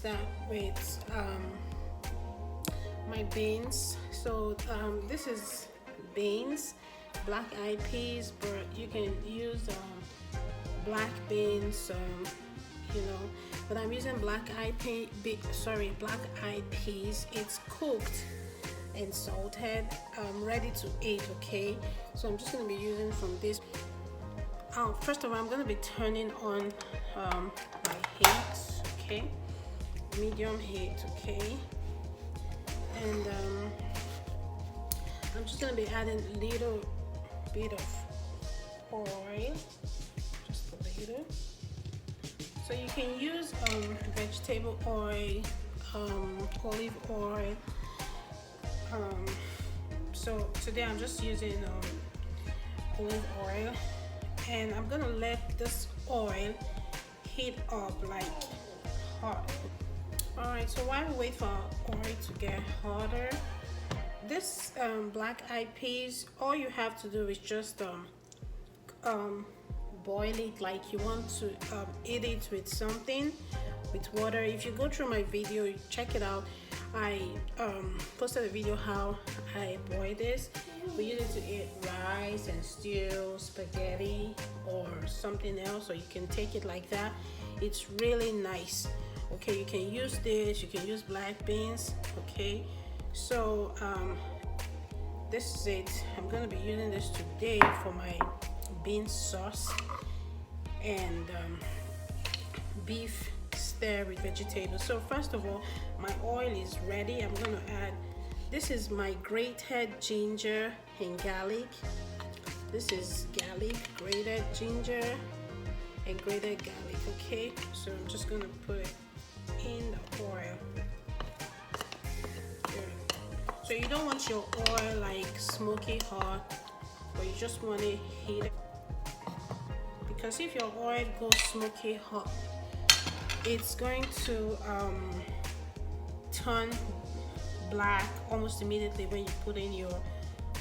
that with my beans. So this is beans, black eyed peas, but you can use black beans, you know. But I'm using black eyed peas. It's cooked and salted, ready to eat. Okay, so I'm just going to be using from this. First of all, I'm going to be turning on my heat. Okay, medium heat. Okay, and I'm just going to be adding a little bit of oil, just a little. So you can use vegetable oil, olive oil. So today I'm just using olive oil, and I'm gonna let this oil heat up like hot. Alright, so while we wait for our oil to get hotter, this black eyed peas, all you have to do is just boil it like you want to eat it with something, with water. If you go through my video, you check it out. I posted a video how I boil this. We use it to eat rice and stew, spaghetti, or something else, or you can take it like that. It's really nice. Okay, you can use this, you can use black beans. Okay, so this is it. I'm gonna be using this today for my bean sauce and beef stir with vegetables. So first of all, my oil is ready. I'm gonna add, this is my grated ginger and garlic. This is garlic, grated ginger and grated garlic. Okay, so I'm just gonna put it in the oil. So you don't want your oil like smoky hot, but you just want it heated, because if your oil goes smoky hot, it's going to turn black almost immediately when you put in your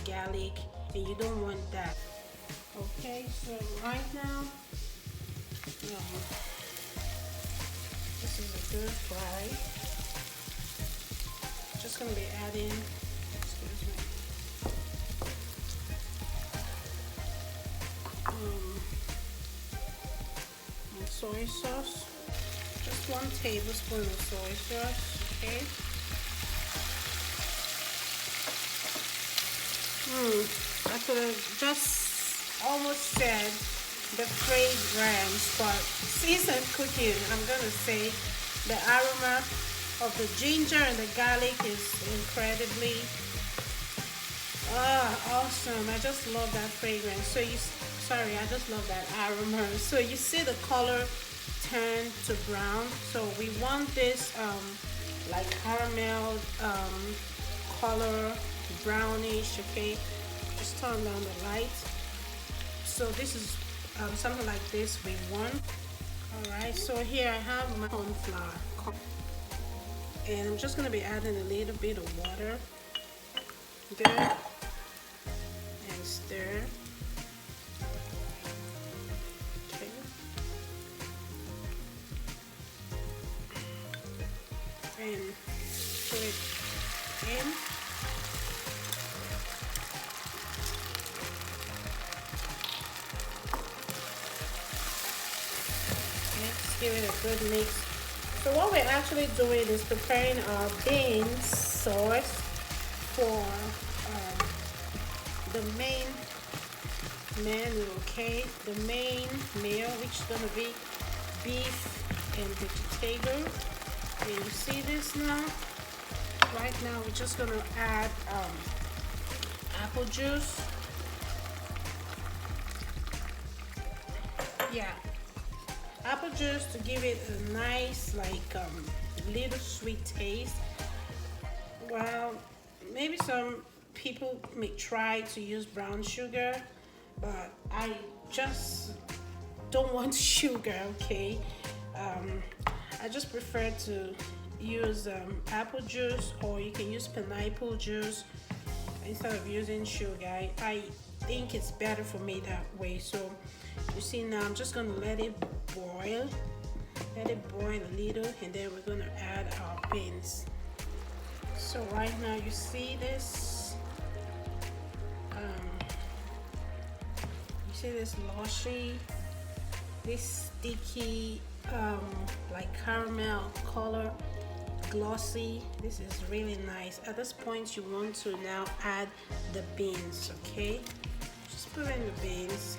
garlic, and you don't want that. Okay, so right now this is a good fry. Just gonna be adding, excuse me, soy sauce, just 1 tablespoon of soy sauce. Okay. I could have just almost said the fragrance, but since I'm cooking, I'm gonna say the aroma of the ginger and the garlic is incredibly awesome. I just love that fragrance. So I just love that aroma. So you see the color turn to brown. So we want this like caramel color, brownish. Okay, just turn down the light. So this is something like this we want. Alright, so here I have my corn flour, and I'm just going to be adding a little bit of water. Good, and stir. Okay, and put it in. Let's give it a good mix. So what we're actually doing is preparing our bean sauce for the main menu. Okay, the main meal, which is going to be beef and vegetable. And you see this now? Right now we're just going to add apple juice. Yeah, apple juice to give it a nice like little sweet taste. Well, maybe some people may try to use brown sugar, but I just don't want sugar. Okay, I just prefer to use apple juice, or you can use pineapple juice instead of using sugar. I think it's better for me that way. So you see, now I'm just gonna let it boil Let it boil a little, and then we're gonna add our beans. So right now you see this, lushy, this sticky, like caramel color, glossy. This is really nice. At this point you want to now add the beans. Okay, just put in the beans,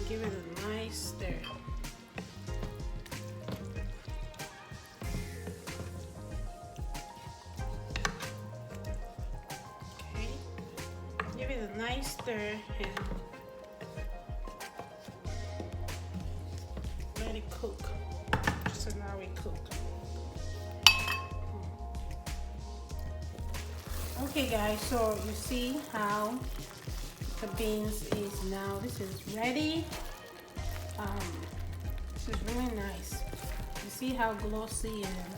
give it a nice stir. Okay, give it a nice stir and let it cook. So now we cook. Okay guys, so you see how the beans is now. This is ready. This is really nice. You see how glossy and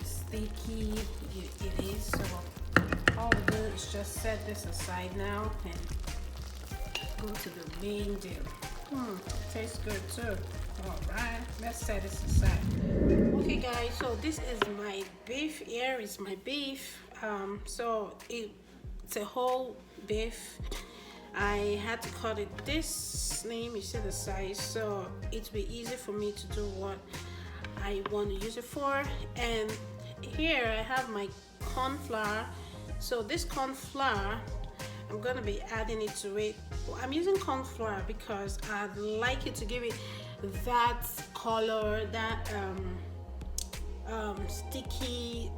sticky it is. So all we do is just set this aside now and go to the main deal. It tastes good too. All right, let's set this aside. Okay guys, so this is my beef. Here is my beef. So it's a whole beef. I had to cut it this slim, you see the size, so it will be easy for me to do what I want to use it for. And here I have my corn flour. So this corn flour, I'm gonna be adding it to it. I'm using corn flour because I'd like it to give it that color, that sticky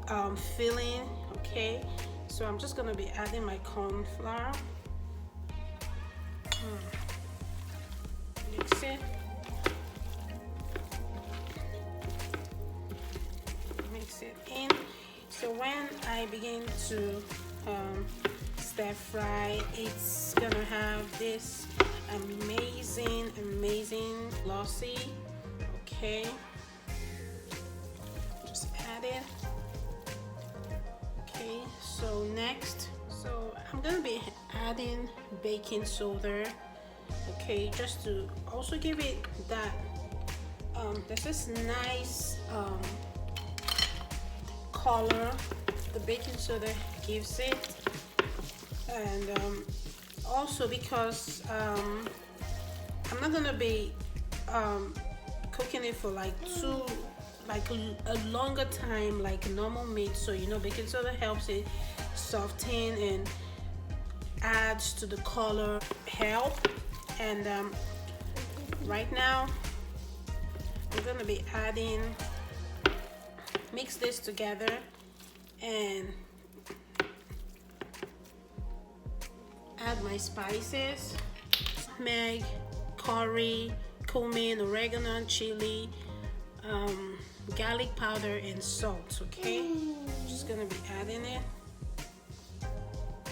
feeling. Okay, so I'm just gonna be adding my corn flour. Mix it. Mix it in. So when I begin to stir fry, it's gonna have this amazing glossy. Okay, just add it. Okay, so next, so I'm gonna be adding baking soda. Okay, just to also give it that there's this nice color the baking soda gives it. And also because I'm not gonna be cooking it for like a longer time like normal meat, so you know baking soda helps it soften and adds to the color help. And right now I'm gonna be mix this together and add my spices: nutmeg, curry, cumin, oregano, chili, garlic powder, and salt. Okay, just gonna be adding it.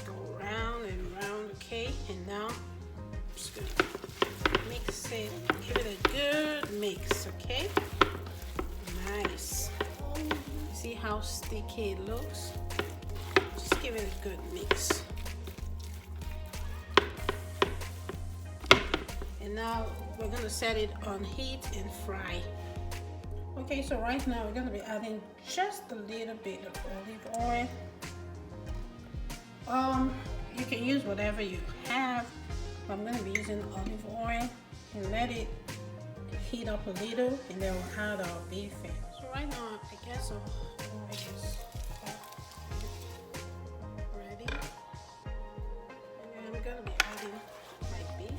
Go round and round. Okay, and now I'm just gonna mix it. Give it a good mix. Okay, nice. See how sticky it looks? Just give it a good mix. And now we're gonna set it on heat and fry. Okay, so right now we're gonna be adding just a little bit of olive oil. You can use whatever you have. I'm gonna be using olive oil and let it heat up a little, and then we'll add our beef in. So right now, I guess our oil is ready, and then I'm gonna be adding my beef.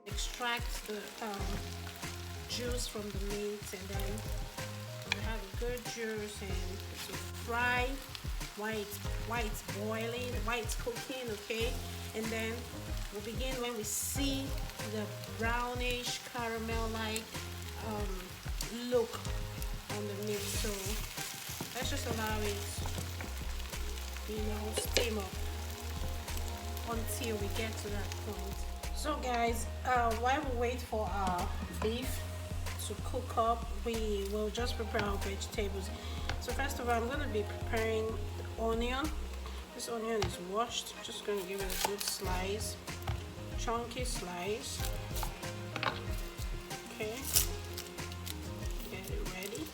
Extract the juice from the meat, and then have a good juice and to fry while it's boiling, while it's cooking, okay? And then we'll begin when we see the brownish caramel-like look on the meat. So let's just allow it, steam up until we get to that point. So guys, while we wait for our beef to cook up, we will just prepare our vegetables. So first of all, I'm going to be preparing the onion. This onion is washed. Just going to give it a good slice, chunky slice. Okay, get it ready.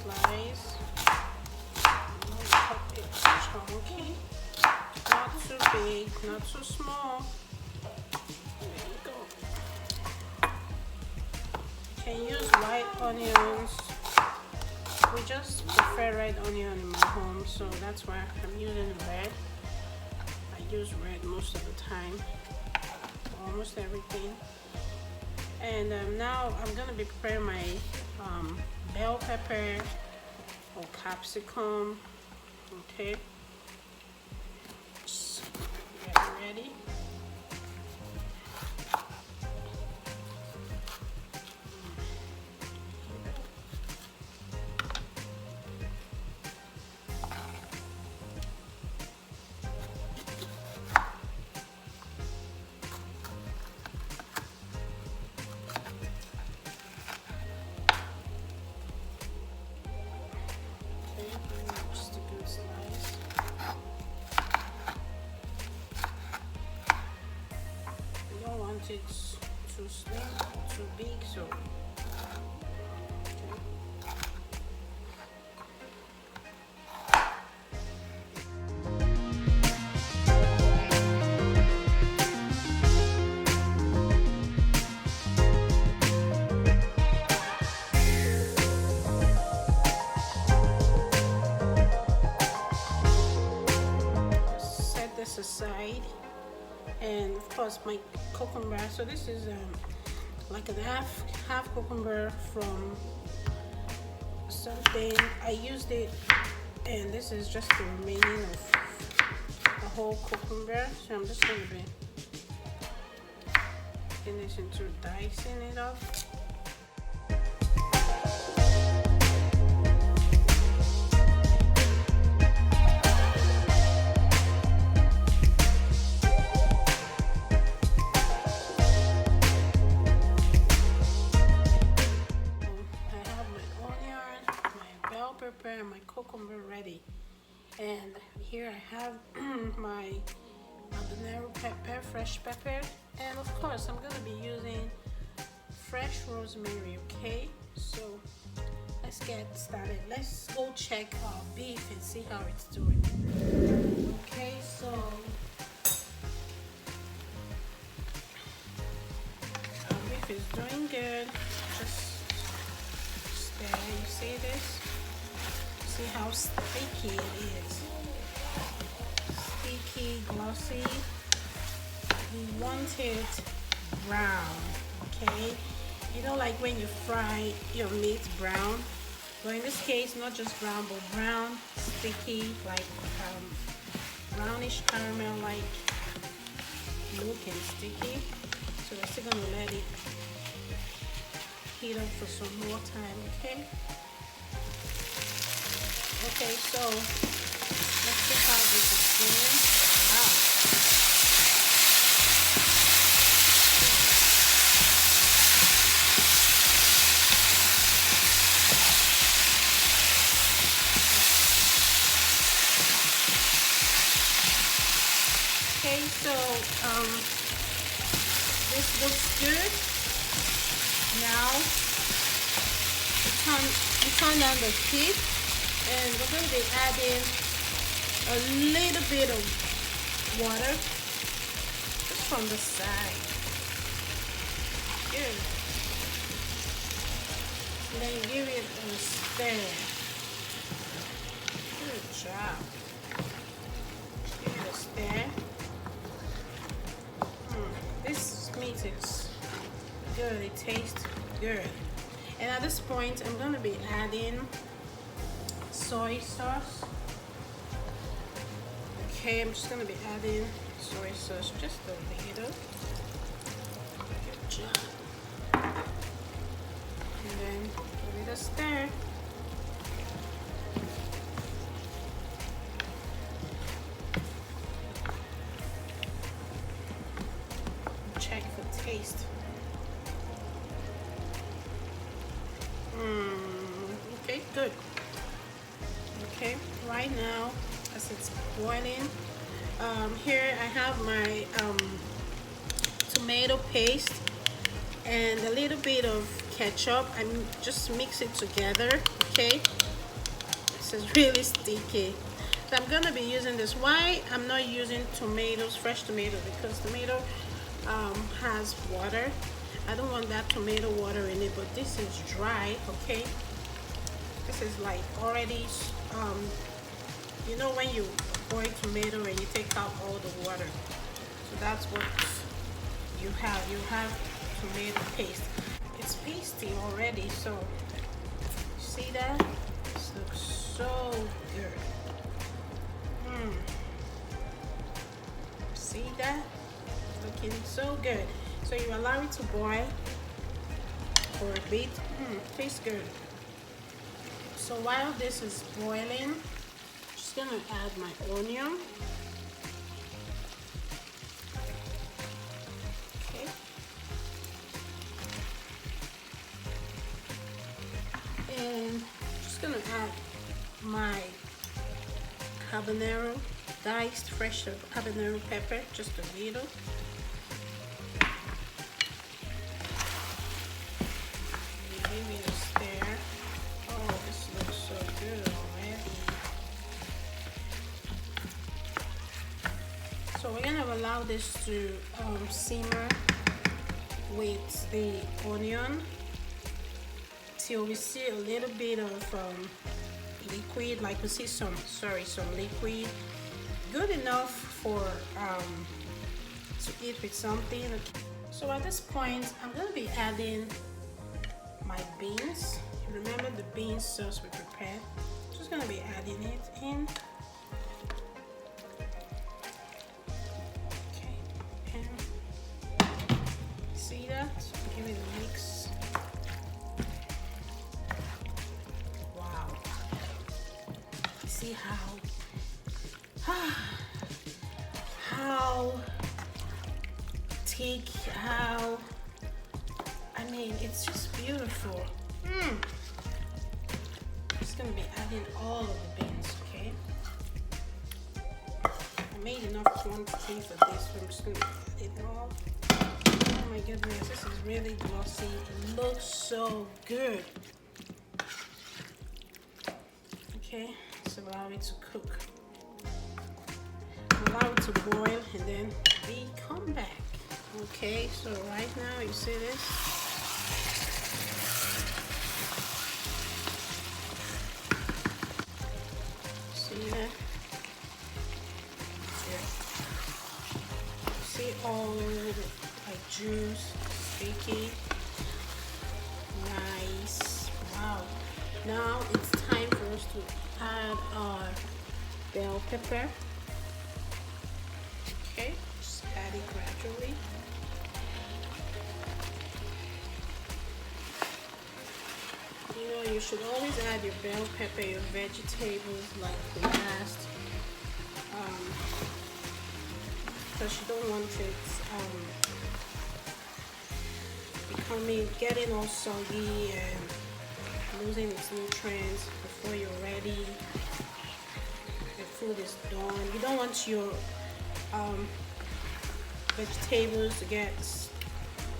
Slice, cut it chunky, not too big, not too small. There you go. You can use white onions. We just prefer red onion in my home, so that's why I'm using red. I use red most of the time, almost everything. And now I'm gonna be preparing my bell pepper or capsicum. Okay, just get ready. It's too slim, too big, so set this aside. And of course my cucumber, so this is like a half cucumber from something I used it, and this is just the remaining of the whole cucumber. So I'm just going to be finishing to dicing it up. And my cucumber ready, and here I have my habanero pepper, fresh pepper, and of course I'm going to be using fresh rosemary. Okay, so let's get started. Let's go check our beef and see how it's doing. Okay, so our beef is doing good. Just there, you see this? See how sticky it is. Sticky, glossy. We want it brown, okay? You know, like when you fry your meat brown, but in this case not just brown but brown, sticky, like brownish caramel like look and sticky. So we're still gonna let it heat up for some more time, okay? Okay, so let's see how this is doing. Wow. Okay, so this looks good. Now we turn down the heat. And we're going to be adding a little bit of water just from the side. Good. And then give it a stir. Good job. Give it a stir. This meat is good. It tastes good. And at this point, I'm going to be adding soy sauce. Okay, I'm just going to be adding soy sauce just a little. Good job. And then give it a stir. Check for taste. Okay, good. Okay, right now as it's boiling, here I have my tomato paste and a little bit of ketchup. I just mix it together. Okay, this is really sticky, so I'm gonna be using this. Why I'm not using tomatoes, fresh tomato, because tomato has water. I don't want that tomato water in it, but this is dry. Okay, this is like already you know when you boil tomato and you take out all the water, so that's what you have. You have tomato paste. It's pasty already, so see that? This looks so good. See that? Looking so good. So you allow it to boil for a bit. Tastes good. So while this is boiling, I'm just gonna add my onion. Okay. And just gonna add my habanero, diced fresh habanero pepper, just a little. So we're gonna allow this to simmer with the onion till we see a little bit of liquid, like we see some liquid, good enough for to eat with something. Okay. So at this point, I'm gonna be adding my beans. Remember the bean sauce we prepared? Just gonna be adding it in. Give it a mix. Wow. See how thick, I mean, it's just beautiful. Just gonna be adding all of the beans, okay? I made enough quantity for this, so I'm just gonna add it all. Oh my goodness, this is really glossy. It looks so good. Okay, so allow it to cook. Allow it to boil and then we come back. Okay, so right now you see this? See that? See all like juice, sticky, nice. Wow. Now it's time for us to add our bell pepper. Okay, just add it gradually. You know, you should always add your bell pepper, your vegetables like last, because you don't want it getting all soggy and losing its nutrients before you're ready. The food is done. You don't want your vegetables to get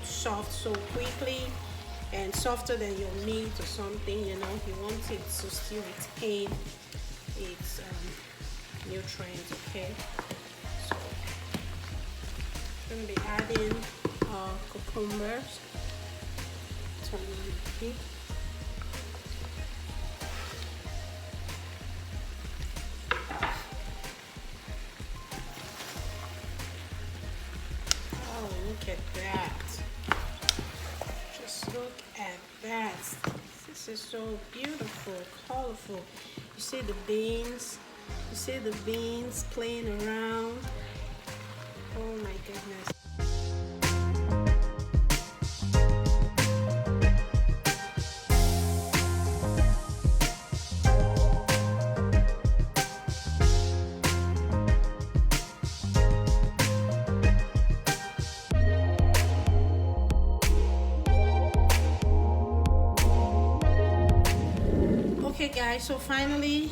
soft so quickly and softer than your meat or something, you know. You want it to still retain its nutrients, okay? So I'm going to be adding cucumbers. that. This is so beautiful, colorful. You see the beans. You see the beans playing around. Oh my goodness. Okay guys, so finally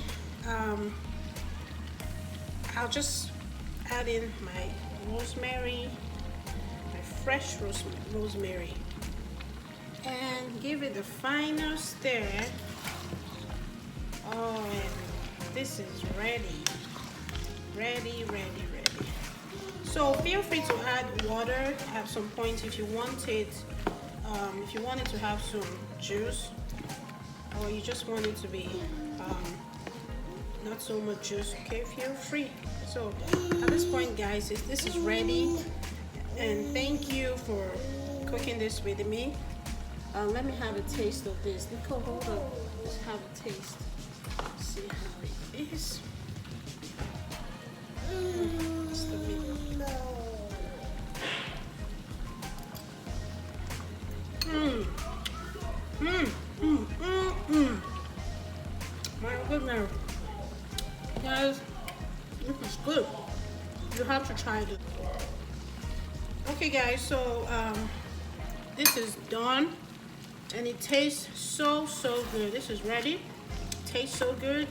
I'll just add in my rosemary, my fresh rosemary, and give it a final stir. Oh, and this is ready. So feel free to add water at some point if you want it, if you want it to have some juice, or you just want it to be not so much juice. Okay, feel free. So at this point guys, this is ready, and thank you for cooking this with me. Let me have a taste of this. Nicole, hold up. Let's have a taste. See how it is. It's the My goodness, guys, this is good. You have to try this. Okay, guys, so this is done, and it tastes so good. This is ready. It tastes so good.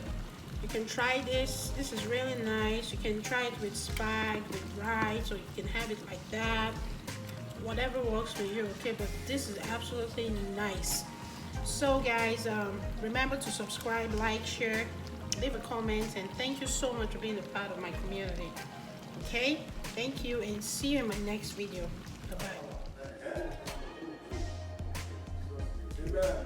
You can try this. This is really nice. You can try it with spag, with rice, or you can have it like that. Whatever works for you, okay? But this is absolutely nice. So guys, remember to subscribe, like, share, leave a comment, and thank you so much for being a part of my community. Okay, thank you, and see you in my next video. Bye bye.